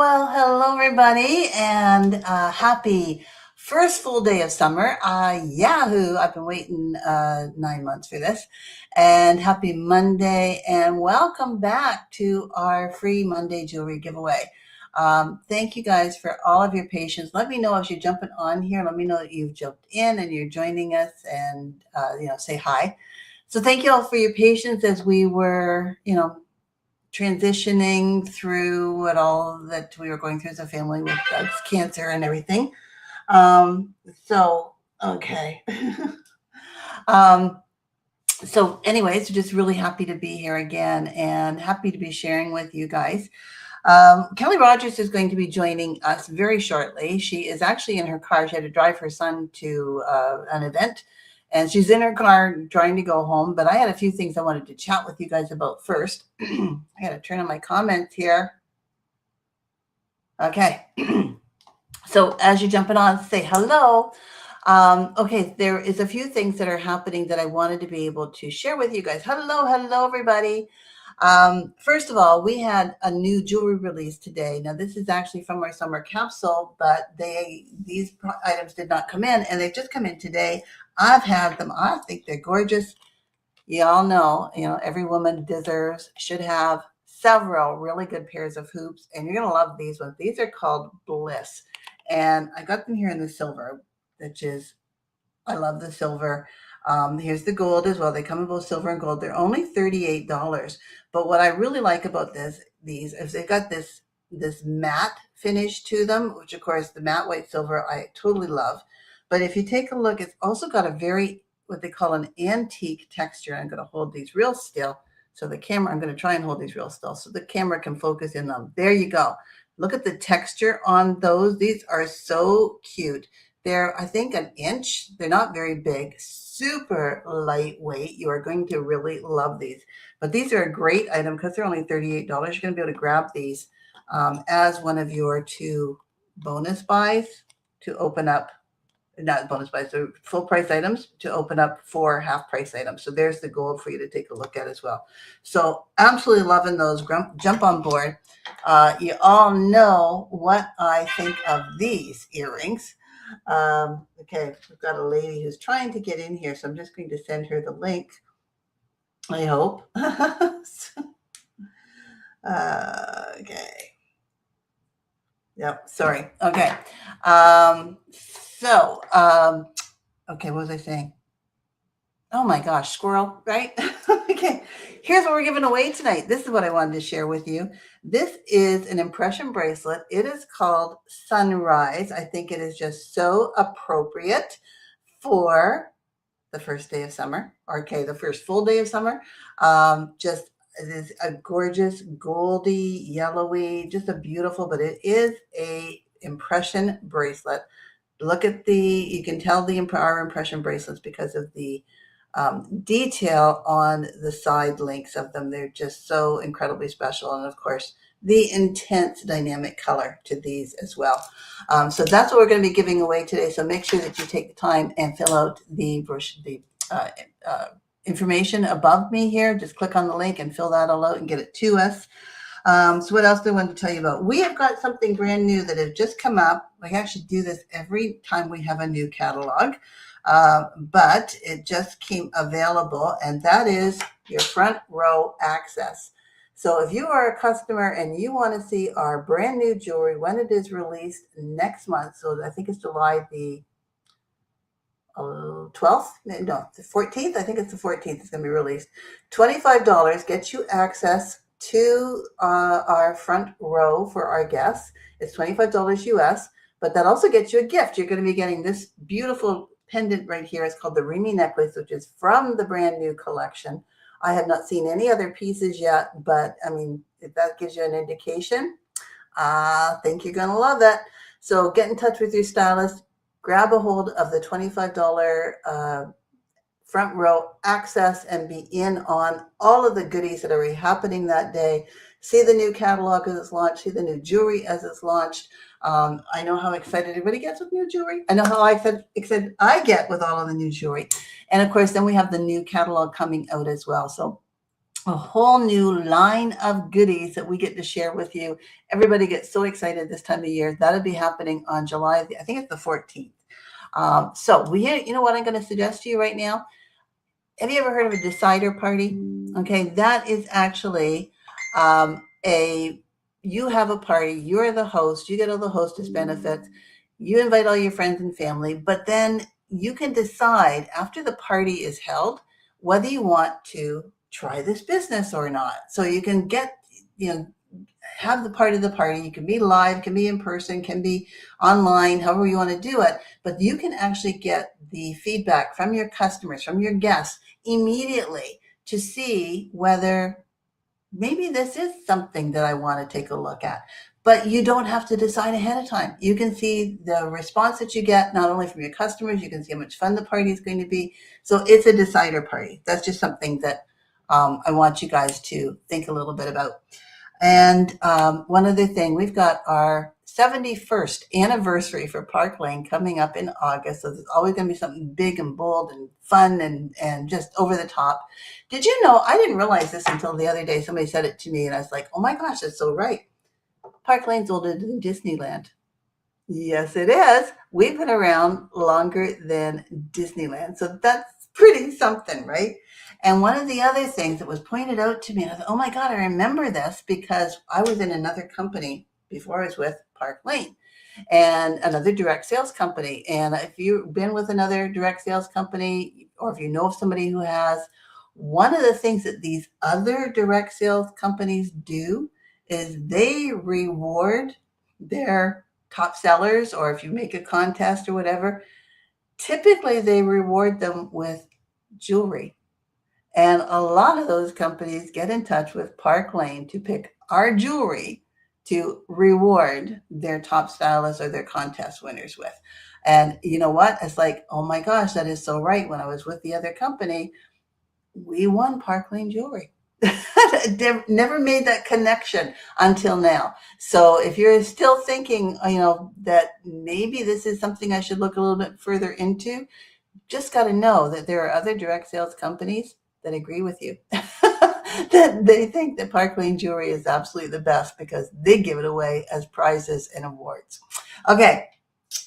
Well, hello everybody, and happy first full day of summer. Yahoo! I've been waiting 9 months for this, and happy Monday, and welcome back to our free Monday jewelry giveaway. Thank you guys for all of your patience. Let me know as you're jumping on here. Let me know that you've jumped in and you're joining us, and say hi. So thank you all for your patience as we were, transitioning through what all that we were going through as a family with Doug's cancer and everything. Um, so, okay. um, so, anyways, just really happy to be here again and happy to be sharing with you guys. Kelly Rogers is going to be joining us very shortly. She is actually in her car. She had to drive her son to an event, and she's in her car trying to go home. But I had a few things I wanted to chat with you guys about first. I got to turn on my comments here. Okay. So as you're jumping on, say hello. Okay, there is a few things that are happening that I wanted to be able to share with you guys. Hello, everybody. First of all, we had a new jewelry release today. Now, this is actually from our summer capsule, but these items did not come in, and they've just come in today. I've had them. I think they're gorgeous. You all know, every woman should have several really good pairs of hoops, and you're going to love these ones. These are called Bliss, and I got them here in the silver, which is, I love the silver. Here's the gold as well. They come in both silver and gold. They're only $38. But what I really like about these is they've got this matte finish to them, which of course the matte white silver I totally love. But if you take a look, it's also got a very what they call an antique texture. I'm going to hold these real still. So I'm going to try and hold these real still so the camera can focus in them. There you go. Look at the texture on those. These are so cute. They're, I think, an inch. They're not very big, super lightweight. You are going to really love these. But these are a great item because they're only $38. You're going to be able to grab these as one of your two bonus buys to open up, not bonus buys, so full price items to open up for half price items. So there's the gold for you to take a look at as well. So absolutely loving those. Jump on board. You all know what I think of these earrings. Okay, we've got a lady who's trying to get in here, so I'm just going to send her the link. I hope. Okay. Yep, sorry. Okay. Okay, what was I saying? Oh my gosh, squirrel, right? Okay, here's what we're giving away tonight. This is what I wanted to share with you. This is an impression bracelet. It is called Sunrise. I think it is just so appropriate for the first day of summer. Okay, the first full day of summer. Just it is a gorgeous goldy, yellowy, just a beautiful, but it is a impression bracelet. Look at you can tell our impression bracelets because of the detail on the side links of them. They're just so incredibly special. And of course, the intense dynamic color to these as well. So that's what we're going to be giving away today. So make sure that you take the time and fill out the information above me here. Just click on the link and fill that all out and get it to us. So what else do I want to tell you about? We have got something brand new that has just come up. We actually do this every time we have a new catalog. But it just came available, and that is your front row access. So if you are a customer and you want to see our brand new jewelry when it is released next month, so I think it's July the 12th, no, the 14th, I think it's the 14th, it's going to be released. $25 gets you access to our front row for our guests. It's $25 US, but that also gets you a gift. You're going to be getting this beautiful pendant right here. It's called the Remy necklace, which is from the brand new collection. I have not seen any other pieces yet, but I mean, if that gives you an indication, I think you're going to love that. So get in touch with your stylist, grab a hold of the $25 front row access and be in on all of the goodies that are happening that day. See the new catalog as it's launched, see the new jewelry as it's launched. I know how excited everybody gets with new jewelry. I know how excited I get with all of the new jewelry. And of course, then we have the new catalog coming out as well. So a whole new line of goodies that we get to share with you. Everybody gets so excited this time of year. That'll be happening on July, I think it's the 14th. So you know what I'm going to suggest to you right now? Have you ever heard of a decider party? Okay, that is actually a you have a party, you're the host, you get all the hostess benefits, you invite all your friends and family, but then you can decide after the party is held whether you want to try this business or not. So you can get, you know, have the part of the party. You can be live, can be in person, can be online, however you want to do it. But you can actually get the feedback from your customers, from your guests immediately to see whether maybe this is something that I want to take a look at. But you don't have to decide ahead of time. You can see the response that you get, not only from your customers, you can see how much fun the party is going to be. So it's a decider party. That's just something that I want you guys to think a little bit about. And one other thing, we've got our 71st anniversary for Park Lane coming up in August. So there's always going to be something big and bold and fun and just over the top. Did you know? I didn't realize this until the other day. Somebody said it to me, and I was like, oh my gosh, that's so right. Park Lane's older than Disneyland. Yes, it is. We've been around longer than Disneyland. So that's pretty something, right? And one of the other things that was pointed out to me, and I thought, oh my God, I remember this because I was in another company before I was with Park Lane and another direct sales company. And if you've been with another direct sales company or if you know of somebody who has, one of the things that these other direct sales companies do is they reward their top sellers, or if you make a contest or whatever, typically they reward them with jewelry. And a lot of those companies get in touch with Park Lane to pick our jewelry to reward their top stylists or their contest winners with. And you know what? It's like, oh my gosh, that is so right. When I was with the other company, we won Park Lane jewelry. Never made that connection until now. So if you're still thinking, that maybe this is something I should look a little bit further into, just got to know that there are other direct sales companies that agree with you. That they think that Park Lane jewelry is absolutely the best because they give it away as prizes and awards. Okay,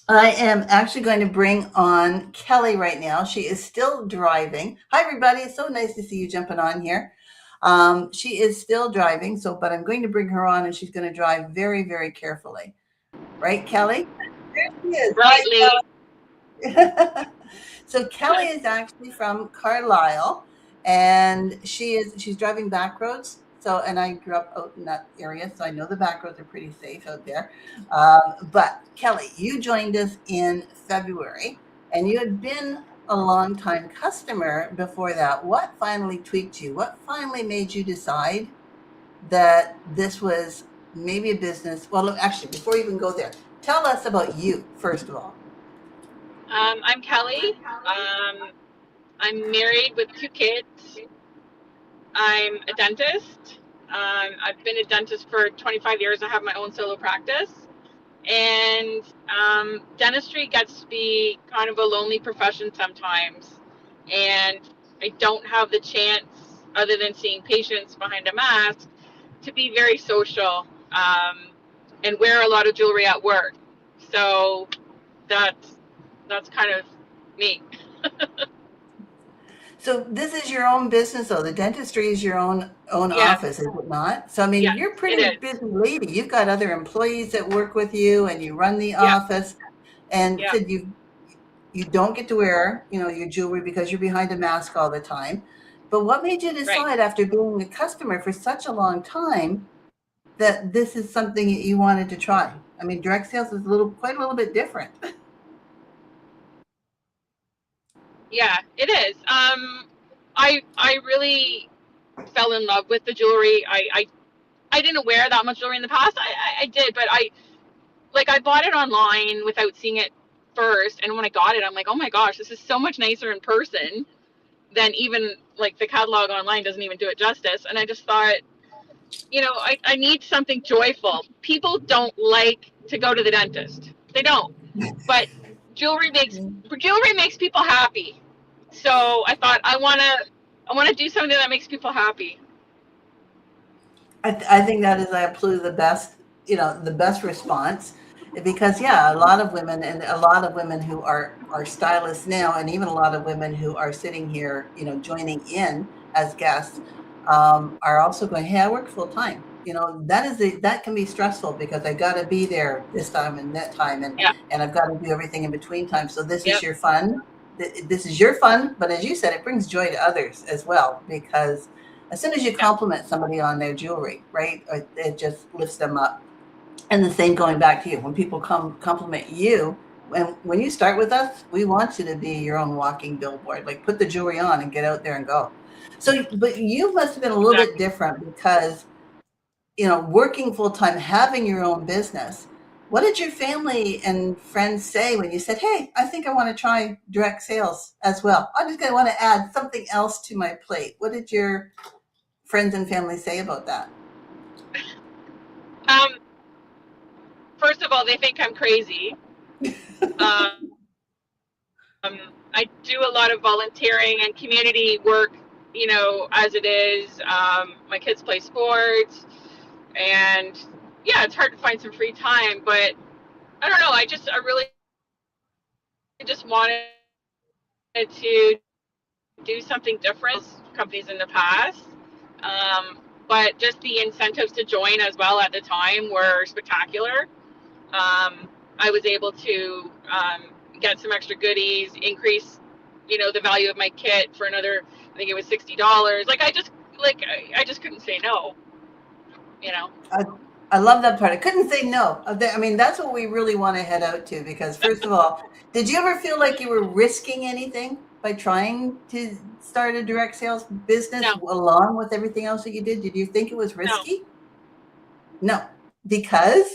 I am actually going to bring on Kelly right now. She is still driving. Hi, everybody. It's so nice to see you jumping on here. She is still driving, but I'm going to bring her on and she's going to drive very, very carefully. Right, Kelly? There she is. Right, Hi, Lee. Kelly. So Kelly is actually from Carlisle, and she's driving back roads. So, and I grew up out in that area, so I know the back roads are pretty safe out there. But Kelly, you joined us in February, and you had been a long time customer before that. What finally tweaked you? What finally made you decide that this was maybe a business? Well, look, actually, before you even go there, tell us about you first of all. I'm Kelly. I'm married with 2 kids. I'm a dentist. I've been a dentist for 25 years. I have my own solo practice. And dentistry gets to be kind of a lonely profession sometimes. And I don't have the chance, other than seeing patients behind a mask, to be very social and wear a lot of jewelry at work. So that's kind of me. So this is your own business, though. The dentistry is your own Yes, office, is it not? So I mean, yes, you're a it pretty is. busy lady. You've got other employees that work with you, and you run the Yeah, office. And yeah, said you don't get to wear, your jewelry because you're behind a mask all the time. But what made you right. decide, after being a customer for such a long time, that this is something that you wanted to try? I mean, direct sales is quite a little bit different. Yeah, it is. I really fell in love with the jewelry. I didn't wear that much jewelry in the past. I did, but I bought it online without seeing it first, and when I got it, I'm like, oh my gosh, this is so much nicer in person than even like the catalog online doesn't even do it justice. And I just thought, I need something joyful. People don't like to go to the dentist. They don't. But jewelry makes jewelry makes people happy. So I thought I wanna do something that makes people happy. I think that is absolutely the best, the best response, because yeah, a lot of women, and a lot of women who are stylists now, and even a lot of women who are sitting here, joining in as guests, are also going, "Hey, I work full time." That can be stressful because I got to be there this time and that time, and Yeah. I've got to do everything in between time. So this is Yep. your fun. This is your fun, but as you said, it brings joy to others as well, because as soon as you Yeah. compliment somebody on their jewelry, right, it just lifts them up. And the same going back to you. When people compliment you, when you start with us, we want you to be your own walking billboard. Like, put the jewelry on and get out there and go. So, but you must have been a little bit Exactly. different because, working full time, having your own business. What did your family and friends say when you said, "Hey, I think I want to try direct sales as well. I'm just going to want to add something else to my plate." What did your friends and family say about that? Um, First of all, they think I'm crazy. Um, I do a lot of volunteering and community work, as it is. My kids play sports, and yeah, it's hard to find some free time, but I don't know. I really just wanted to do something different. Companies in the past, but just the incentives to join as well at the time were spectacular. I was able to get some extra goodies, increase, the value of my kit for another. I think it was $60. I just couldn't say no. You know. I, I love that part. I couldn't say no. I mean, that's what we really want to head out to, because, first of all, did you ever feel like you were risking anything by trying to start a direct sales business No, along with everything else that you did? Did you think it was no, risky? No, because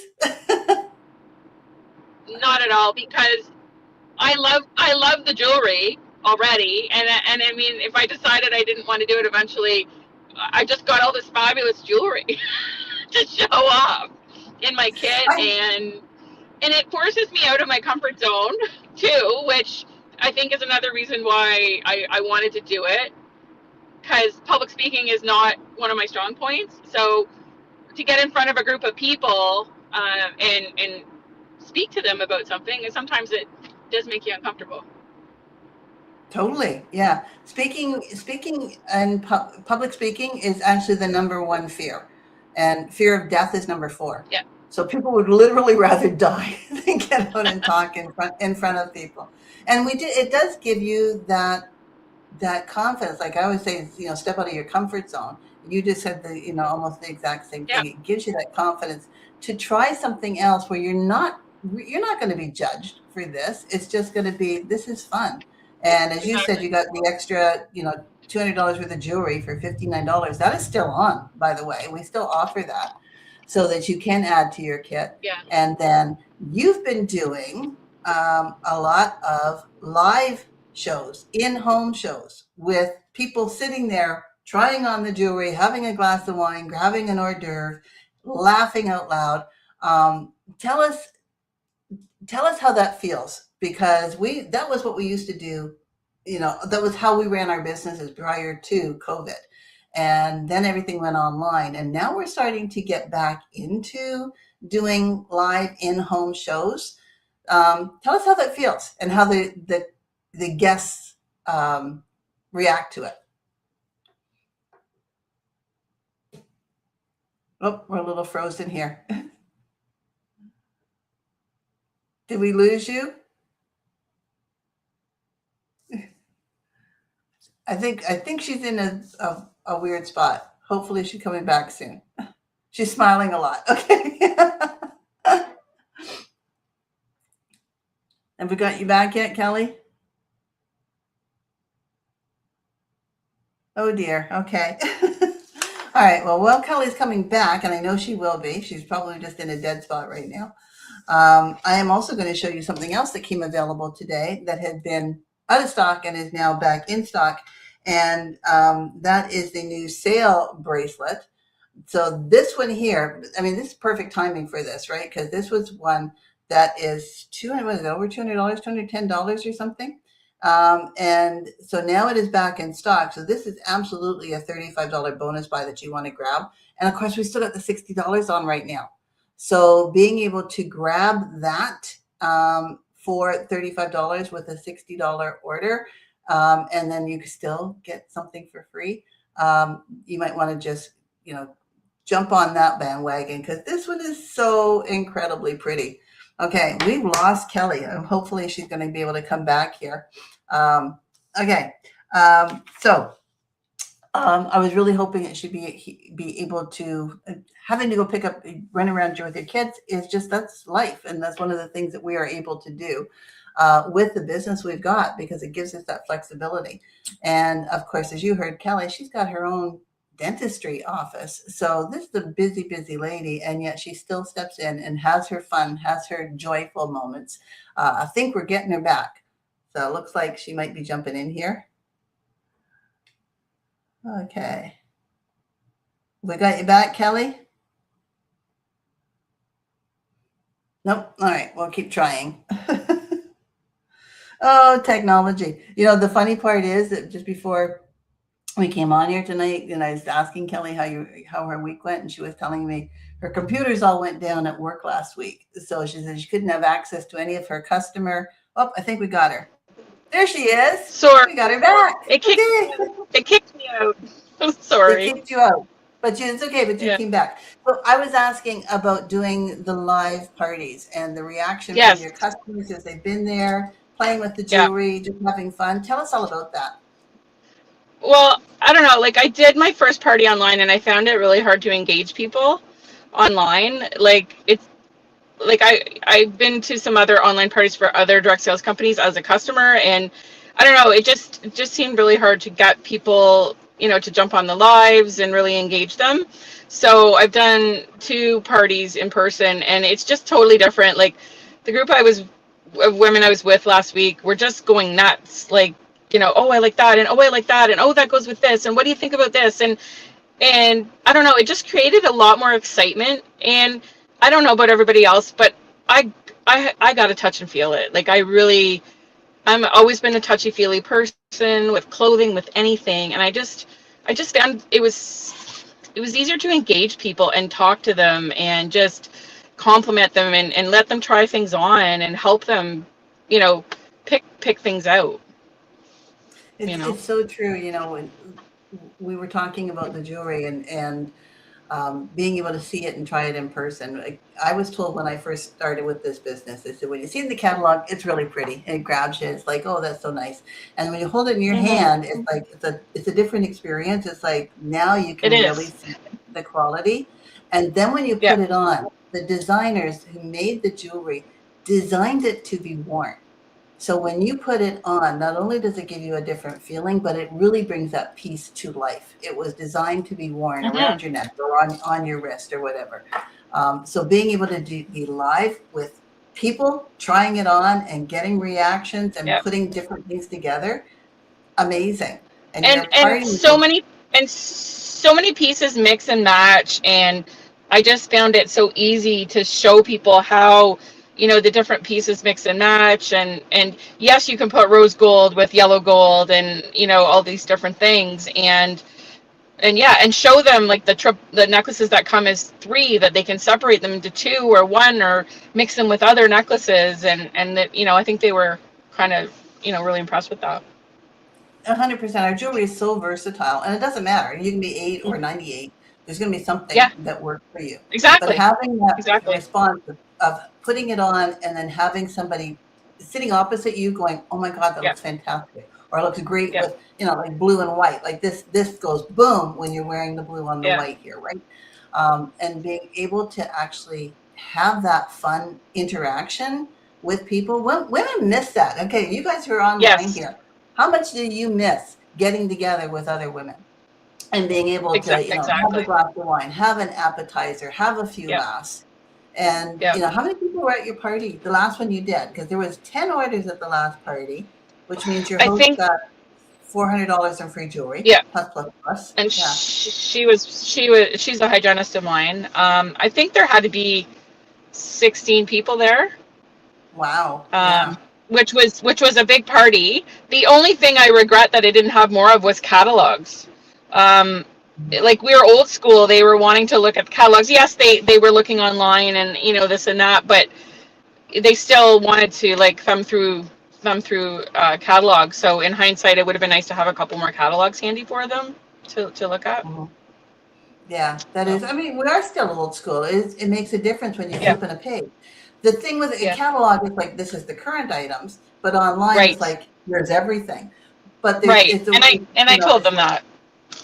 not at all. Because I love the jewelry already, and I mean, if I decided I didn't want to do it eventually, I just got all this fabulous jewelry to show off in my kit, I, and it forces me out of my comfort zone too, which I think is another reason why I wanted to do it, because public speaking is not one of my strong points. So to get in front of a group of people and speak to them about something, and sometimes it does make you uncomfortable. totally, yeah. Speaking and public speaking is actually the number one fear, and fear of death is number four. Yeah, So people would literally rather die than get out and talk in front of people. And we did. It does give you that confidence. Like I always say, step out of your comfort zone. You just said almost the exact same yeah, thing. It gives you that confidence to try something else where you're not going to be judged for this. It's just going to be, this is fun. And as you said, exactly. you got the extra, $200 worth of jewelry for $59. That is still on, by the way. We still offer that so that you can add to your kit. Yeah, And then you've been doing a lot of live shows, in-home shows, with people sitting there trying on the jewelry, having a glass of wine, having an hors d'oeuvre, laughing out loud. Tell us tell us how that feels, because we that was what we used to do. That was how we ran our businesses prior to COVID, and then everything went online, and now we're starting to get back into doing live in-home shows. Tell us how that feels and how the guests react to it. Oh, we're a little frozen here. Did we lose you? I think she's in a weird spot. Hopefully she's coming back soon. She's smiling a lot. Okay. Have we got you back yet, Kelly? Oh dear. Okay. All right. Well, while Kelly's coming back, and I know she will be, she's probably just in a dead spot right now. I am also going to show you something else that came available today that had been out of stock and is now back in stock. And that is the new sale bracelet. So this one here, I mean, this is perfect timing for this, right? Because this was one that is 200, was it over $200, $210 or something? And so now it is back in stock. So this is absolutely a $35 bonus buy that you want to grab. And of course, we still got the $60 on right now. So being able to grab that for $35 with a $60 order, and then you can still get something for free. You might want to just, jump on that bandwagon because this one is so incredibly pretty. Okay, we've lost Kelly. Hopefully she's going to be able to come back here. Okay, so I was really hoping it should be able to having to go pick up, run around with your kids is just that's life, and that's one of the things that we are able to do with the business we've got because it gives us that flexibility. And of course, as you heard, Kelly, she's got her own dentistry office. So this is a busy, busy lady, and yet she still steps in and has her fun, has her joyful moments. I think we're getting her back. So it looks like she might be jumping in here. Okay. We got you back, Kelly? Nope. All right. We'll keep trying. Oh, technology. The funny part is that just before we came on here tonight and I was asking Kelly how her week went, and she was telling me her computers all went down at work last week. So she said she couldn't have access to any of her customer. Oh, I think we got her. There she is. Sorry. We got her back. It kicked me out. I'm sorry. It kicked you out. But it's okay, but you came back. So I was asking about doing the live parties and the reaction from your customers as they've been there, playing with the jewelry, just having fun. Tell us all about that. Well, I don't know. Like, I did my first party online, and I found it really hard to engage people online. Like, it's like I've been to some other online parties for other direct sales companies as a customer, and I don't know. It just seemed really hard to get people, to jump on the lives and really engage them. So I've done 2 parties in person, and it's just totally different. Like, the group of women I was with last week were just going nuts. Like, oh, I like that, and oh, I like that, and oh, that goes with this, and what do you think about this? And I don't know, it just created a lot more excitement. And I don't know about everybody else, but I got to touch and feel it. Like, I'm always been a touchy-feely person with clothing, with anything, and I just found it was easier to engage people and talk to them and just compliment them and let them try things on and help them, pick things out. It's so true. When we were talking about the jewelry and being able to see it and try it in person. I was told when I first started with this business, they said, when you see the catalog, it's really pretty. And it grabs you. It's like, oh, that's so nice. And when you hold it in your hand, it's like, it's a different experience. It's like, now you can really see the quality. And then when you put it on, the designers who made the jewelry designed it to be worn. So when you put it on, not only does it give you a different feeling, but it really brings that piece to life. It was designed to be worn around your neck or on your wrist or whatever. So being able to be live with people trying it on and getting reactions and putting different things together, amazing. And so many pieces mix and match, and I just found it so easy to show people how the different pieces mix and match, and yes, you can put rose gold with yellow gold and all these different things, and show them like the necklaces that come as 3, that they can separate them into 2 or 1 or mix them with other necklaces, and that I think they were kind of really impressed with that. 100%. Our jewelry is so versatile, and it doesn't matter. You can be 8 or 98. There's going to be something that works for you. Exactly. But having that response of putting it on and then having somebody sitting opposite you going, oh my God, that looks fantastic. Or it looks great with, like blue and white. Like this goes boom when you're wearing the blue on the white here, right? And being able to actually have that fun interaction with people. Women miss that. Okay, you guys who are online here, how much do you miss getting together with other women and being able to, have a glass of wine, have an appetizer, have a few laughs? And, how many people were at your party, the last one you did? Because there was 10 orders at the last party, which means your host got $400 in free jewelry. Plus. And she's a hygienist of mine. I think there had to be 16 people there. Wow. which was a big party. The only thing I regret that I didn't have more of was catalogs. Um, like we were old school, they were wanting to look at catalogs. Yes, they were looking online and this and that, but they still wanted to like thumb through catalogs. So in hindsight, it would have been nice to have a couple more catalogs handy for them to look at. Mhm. Yeah, that So is. I mean, we are still old school. It makes a difference when you yeah, flip in a page. The thing with a yeah, catalog is like this is the current items, but online it's right, like there's everything. But there's right. it's a And I told them that.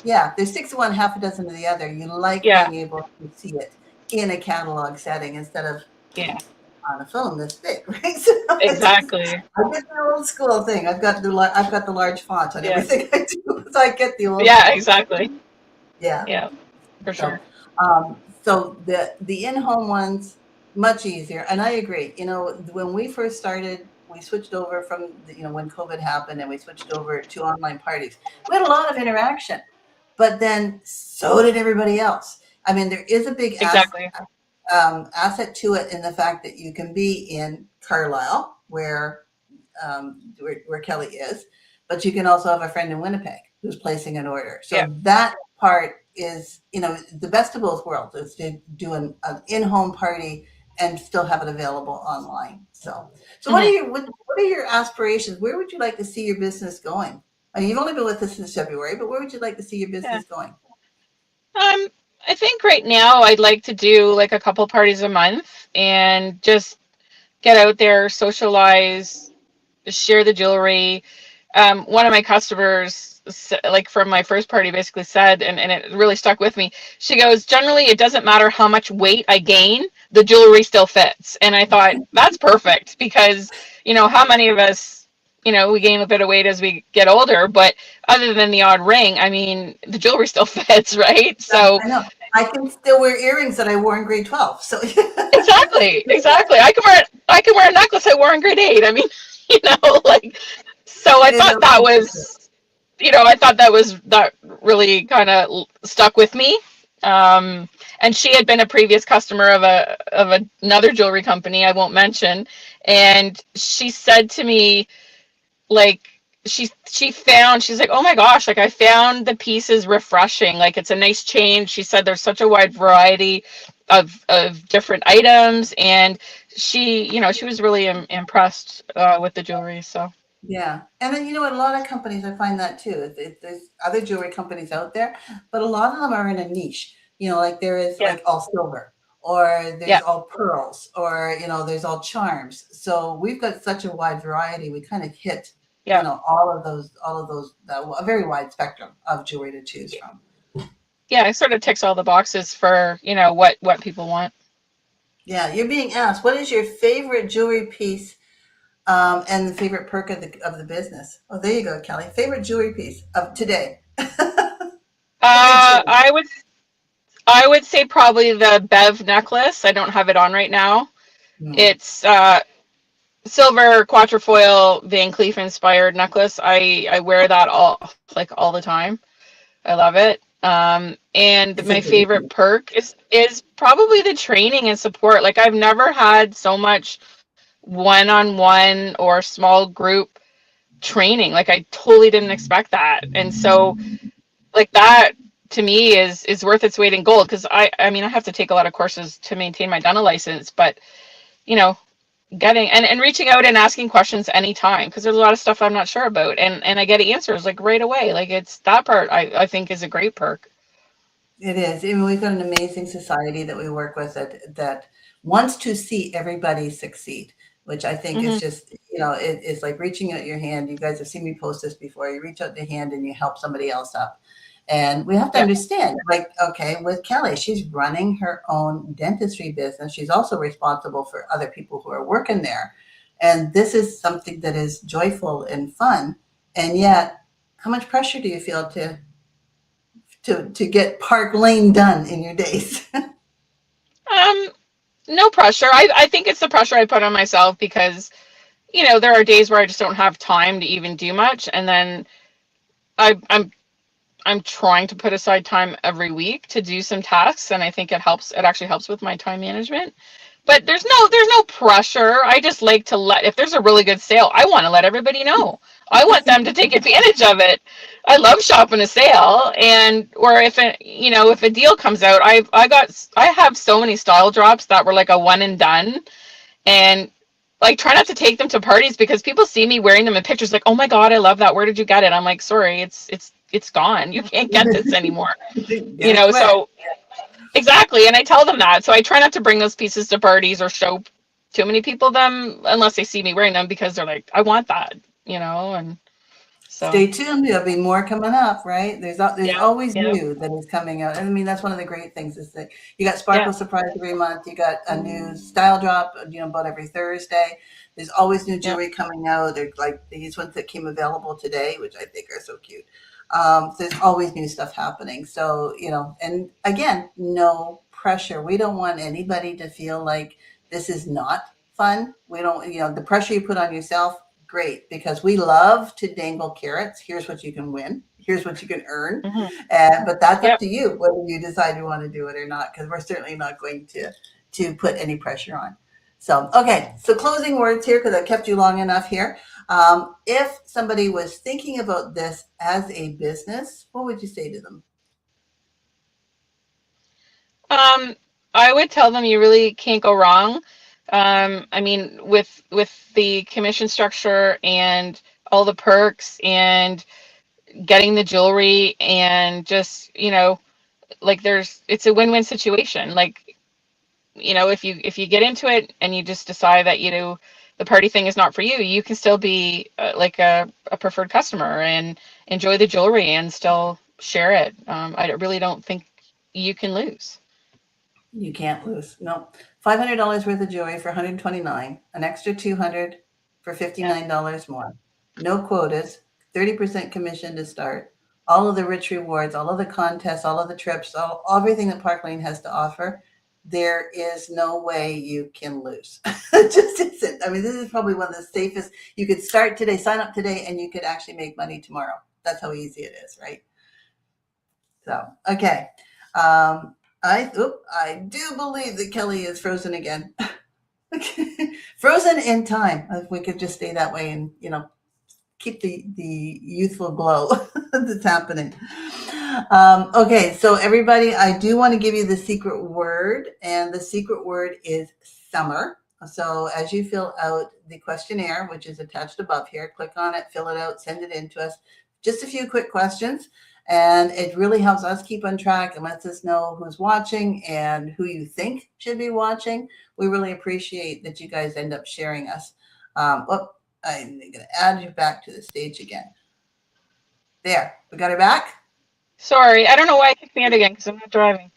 yeah, there's six of one, half a dozen of the other. You like Yeah, being able to see it in a catalog setting instead of yeah, on a phone this big, right? So exactly. I get the old school thing. I've got the large font on Yeah, everything I do, so I get the old yeah, school. exactly. Yeah. Yeah, for So, sure. so the in-home ones much easier, and I agree. When we first started, we switched over from when COVID happened, and we switched over to online parties. We had a lot of interaction, but then so did everybody else. I mean, there is a big Exactly. asset to it in the fact that you can be in Carlisle, where Kelly is, but you can also have a friend in Winnipeg who's placing an order. Yeah. So that part is, the best of both worlds is to do an in-home party and still have it available online. So Hmm. what are your aspirations? Where would you like to see your business going? I mean, you've only been with us since February, but where would you like to see your Yeah. business going? Um, I think right now I'd like to do like a couple parties a month and just get out there, socialize, share the jewelry. One of my customers, like from my first party, basically said, and it really stuck with me. She goes, generally, it doesn't matter how much weight I gain, the jewelry still fits. And I thought, that's perfect because, how many of us, we gain a bit of weight as we get older, but other than the odd ring, I mean, the jewelry still fits, right? So, I know. I can still wear earrings that I wore in grade 12. So exactly, exactly. I can wear a necklace I wore in grade 8. I mean, like, so I and thought that was that really kind of stuck with me. And she had been a previous customer of another jewelry company I won't mention, and she said to me, like, she's like, oh my gosh, like I found the pieces refreshing, like it's a nice change. She said there's such a wide variety of different items, and she was really impressed with the jewelry. So yeah. And then, a lot of companies, I find that too. There's other jewelry companies out there, but a lot of them are in a niche. Like there is yeah, like all silver, or there's yeah, all pearls, or, there's all charms. So we've got such a wide variety. We kind of hit, yeah, a very wide spectrum of jewelry to choose from. yeah. It sort of ticks all the boxes for what people want. Yeah. You're being asked, what is your favorite jewelry piece, and the favorite perk of the business? Oh, there you go, Kelly. Favorite jewelry piece of today. Uh, I would I would say probably the Bev necklace. I don't have it on right now. Hmm. It's silver quatrefoil Van Cleef inspired necklace. I wear that all the time. I love it. And It's a my great favorite piece. perk is probably the training and support. Like I've never had so much one-on-one or small group training. Like I totally didn't expect that. And so like that to me is worth its weight in gold because I mean I have to take a lot of courses to maintain my dental license, but you know getting and reaching out and asking questions anytime because there's a lot of stuff I'm not sure about and I get answers like right away. Like it's that part I think is a great perk. It is. I mean, we've got an amazing society that we work with that wants to see everybody succeed, which I think is Hmm. just, it's like reaching out your hand. You guys have seen me post this before. You reach out your hand and you help somebody else up. And we have to Yeah. understand, like, okay, with Kelly, she's running her own dentistry business. She's also responsible for other people who are working there. And this is something that is joyful and fun. And yet, how much pressure do you feel to get Park Lane done in your days? Um, no pressure. I think it's the pressure I put on myself because there are days where I just don't have time to even do much, and then I, I'm I'm trying to put aside time every week to do some tasks, and I think it helps. It actually helps with my time management. But there's no pressure. I just like to if there's a really good sale, I want to let everybody know. I want them to take advantage of it. I love shopping a sale, and or if if a deal comes out, I have so many style drops that were like a one and done, and like try not to take them to parties because people see me wearing them in pictures like, oh my god, I love that. Where did you get it? I'm like, sorry, it's gone. You can't get this anymore. Get it quick. So exactly, and I tell them that. So I try not to bring those pieces to parties or show too many people them unless they see me wearing them because they're like, I want that, and so Stay tuned. There'll be more coming up, right? There's yeah, always yeah, new that is coming out. And I mean, that's one of the great things is that you got yeah, Sparkle Surprise every month. You got a new style drop, about every Thursday. There's always new yeah. jewelry coming out. There's like these ones that came available today, which I think are so cute. So there's always new stuff happening. So, and again, no pressure. We don't want anybody to feel like this is not fun. We don't, the pressure you put on yourself, great, because we love to dangle carrots. Here's what you can win. Here's what you can earn. Hmm. But that's up Yep. to you whether you decide you want to do it or not, because we're certainly not going to put any pressure on. So, okay. So closing words here, because I kept you long enough here. If somebody was thinking about this as a business, what would you say to them? Um, I would tell them you really can't go wrong. I mean, with the commission structure and all the perks and getting the jewelry and just like it's a win-win situation. Like if you get into it and you just decide that the party thing is not for you, you can still be like a preferred customer and enjoy the jewelry and still share it. I really don't think you can lose. You can't lose. No. $500 worth of jewelry for 129, an extra 200 for Yeah. $59 more. No quotas, 30% commission to start. All of the rich rewards, all of the contests, all of the trips, everything that Park Lane has to offer. There is no way you can lose. It just isn't. I mean, this is probably one of the safest. You could start today, sign up today, and you could actually make money tomorrow. That's how easy it is, right? So, okay. I do believe that Kelly is frozen again. Frozen in time. If we could just stay that way and keep the youthful glow that's happening. Okay, so everybody, I do want to give you the secret word, and the secret word is summer. So as you fill out the questionnaire, which is attached above here, click on it, fill it out, send it in to us. Just a few quick questions. And it really helps us keep on track and lets us know who's watching and who you think should be watching. We really appreciate that you guys end up sharing us. I'm going to add you back to the stage again. There, we got her back. Sorry, I don't know why I kicked me out again because I'm not driving.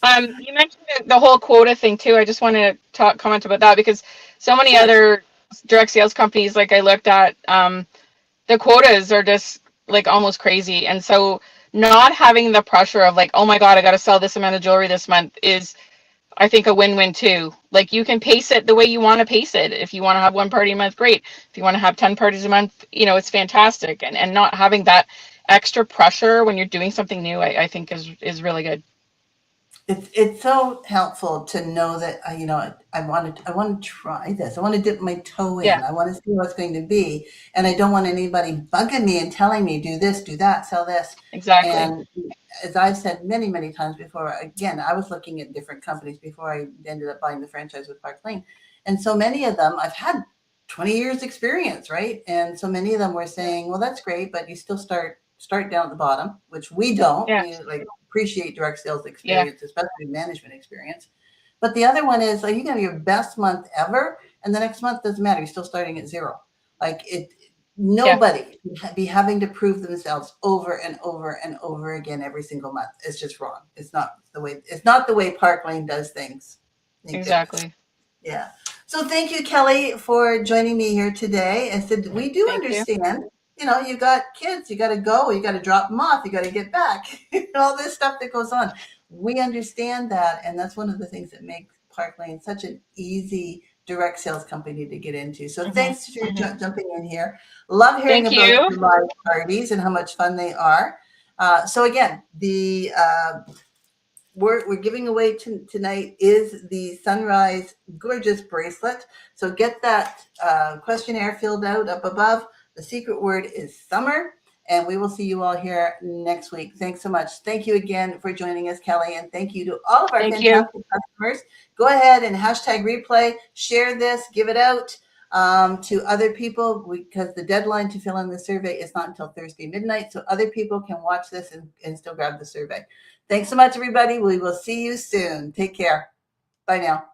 You mentioned the whole quota thing too. I just want to comment about that because so many Sure. other direct sales companies, like I looked at, the quotas are just like almost crazy. And so not having the pressure of like, oh my God, I got to sell this amount of jewelry this month is, I think, a win-win too. Like you can pace it the way you want to pace it. If you want to have one party a month, great. If you want to have 10 parties a month, it's fantastic. And not having that extra pressure when you're doing something new, I think is really good. It's so helpful to know that I want to try this. I want to dip my toe in. Yeah, I want to see what it's going to be, and I don't want anybody bugging me and telling me do this, do that, sell this. exactly. And as I've said many, many times before, again, I was looking at different companies before I ended up buying the franchise with Park Lane, and so many of them I've had 20 years experience, right? And so many of them were saying, well, that's great, but you still start down at the bottom, which we don't. Yeah, We like appreciate direct sales yeah, experience, especially management experience. But the other one is like you can have your best month ever, and the next month doesn't matter. You're still starting at zero. Like it, yeah, nobody should be having to prove themselves over and over and over again every single month. It's just wrong. It's not the way. It's not the way Park Lane does things. Thank goodness. exactly. Yeah. So thank you, Kelly, for joining me here today. I said we do Thank you. understand. You got kids, you got to go, you got to drop them off, you got to get back, all this stuff that goes on. We understand that, and that's one of the things that makes Park Lane such an easy direct sales company to get into. So Hmm. thanks for jumping in here. Love hearing Thank about you. your live parties and how much fun they are. So again, we're giving away tonight is the Sunrise Gorgeous Bracelet. So get that questionnaire filled out up above. The secret word is summer. And we will see you all here next week. Thanks so much. Thank you again for joining us, Kelly. And thank you to all of our fantastic customers. Go ahead and hashtag replay, share this, give it out to other people, because the deadline to fill in the survey is not until Thursday midnight. So other people can watch this and still grab the survey. Thanks so much, everybody. We will see you soon. Take care. Bye now.